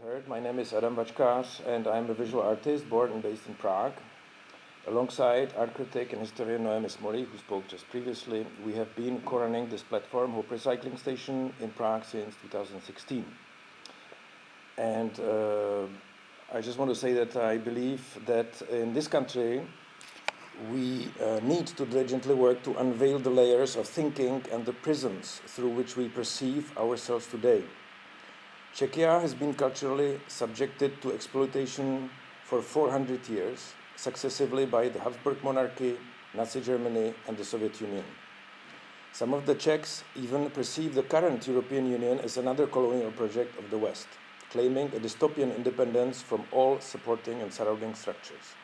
heard, my name is Adam Vackar, and I'm a visual artist born and based in Prague. Alongside art critic and historian Noemi Smolík, who spoke just previously, we have been co-running this platform, Hope Recycling Station, in Prague since 2016. And I just want to say that I believe that in this country, we need to diligently work to unveil the layers of thinking and the prisms through which we perceive ourselves today. Czechia has been culturally subjected to exploitation for 400 years, successively by the Habsburg monarchy, Nazi Germany, and the Soviet Union. Some of the Czechs even perceive the current European Union as another colonial project of the West, claiming a dystopian independence from all supporting and surrounding structures.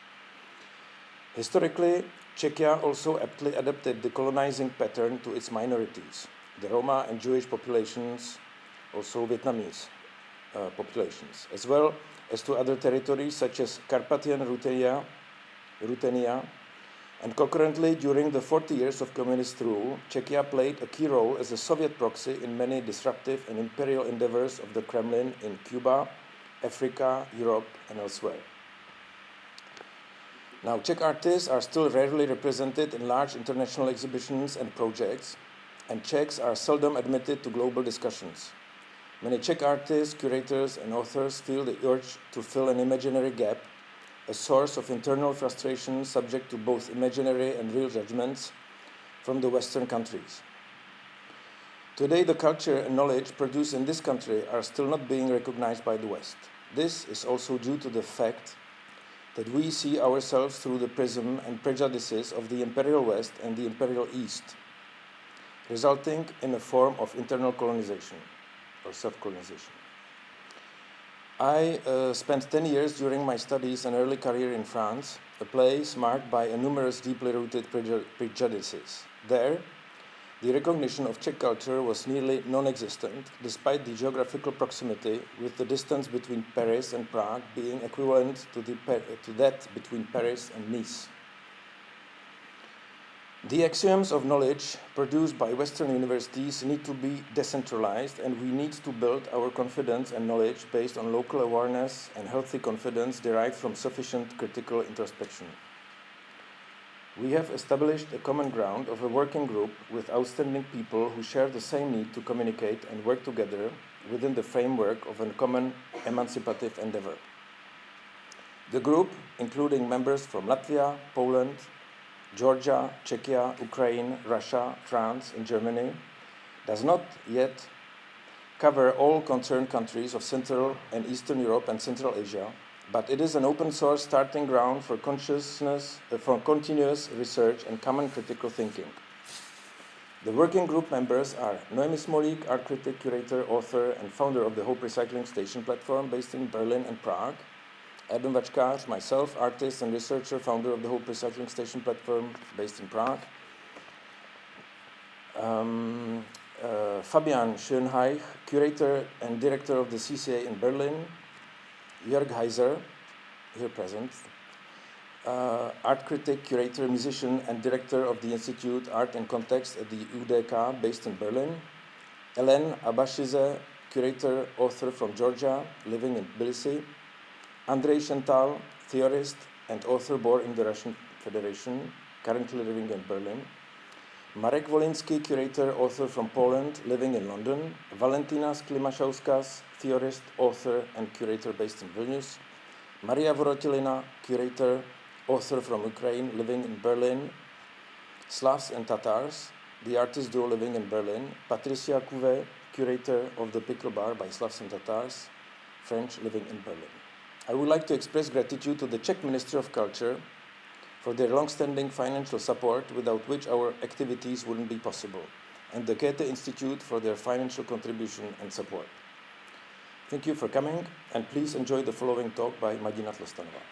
Historically, Czechia also aptly adapted the colonizing pattern to its minorities, the Roma and Jewish populations, also Vietnamese populations, as well as to other territories such as Carpathian Ruthenia, and concurrently, during the 40 years of communist rule, Czechia played a key role as a Soviet proxy in many disruptive and imperial endeavors of the Kremlin in Cuba, Africa, Europe, and elsewhere. Now, Czech artists are still rarely represented in large international exhibitions and projects, and Czechs are seldom admitted to global discussions. Many Czech artists, curators, and authors feel the urge to fill an imaginary gap, a source of internal frustration subject to both imaginary and real judgments from the Western countries. Today, the culture and knowledge produced in this country are still not being recognized by the West. This is also due to the fact that we see ourselves through the prism and prejudices of the imperial West and the imperial East, resulting in a form of internal colonization or self-colonization. I spent 10 years during my studies and early career in France, a place marked by numerous deeply rooted prejudices. There, the recognition of Czech culture was nearly non-existent, despite the geographical proximity, with the distance between Paris and Prague being equivalent to that between Paris and Nice. The axioms of knowledge produced by Western universities need to be decentralized, and we need to build our confidence and knowledge based on local awareness and healthy confidence derived from sufficient critical introspection. We have established a common ground of a working group with outstanding people who share the same need to communicate and work together within the framework of a common emancipative endeavor. The group, including members from Latvia, Poland, Georgia, Czechia, Ukraine, Russia, France, and Germany, does not yet cover all concerned countries of Central and Eastern Europe and Central Asia, but it is an open-source starting ground for continuous research and common critical thinking. The working group members are Noemi Smolík, art critic, curator, author, and founder of the Hope Recycling Station platform based in Berlin and Prague; Adam Vackar, myself, artist and researcher, founder of the Hope Recycling Station platform based in Prague; Fabian Schönheich, curator and director of the CCA in Berlin; Jörg Heiser, here present, art critic, curator, musician, and director of the Institute Art and Context at the UDK based in Berlin; Ellen Abashize, curator, author from Georgia, living in Tbilisi; Andrei Chantal, theorist and author born in the Russian Federation, currently living in Berlin; Marek Woliński, curator, author from Poland, living in London; Valentina Sklimashauskas, theorist, author, and curator based in Vilnius; Maria Vorotilina, curator, author from Ukraine, living in Berlin; Slavs and Tatars, the artist duo living in Berlin; Patricia Couvet, curator of the Pickle Bar by Slavs and Tatars, French, living in Berlin. I would like to express gratitude to the Czech Ministry of Culture for their long-standing financial support, without which our activities wouldn't be possible, and the Goethe Institute for their financial contribution and support. Thank you for coming, and please enjoy the following talk by Madina Tlostanova.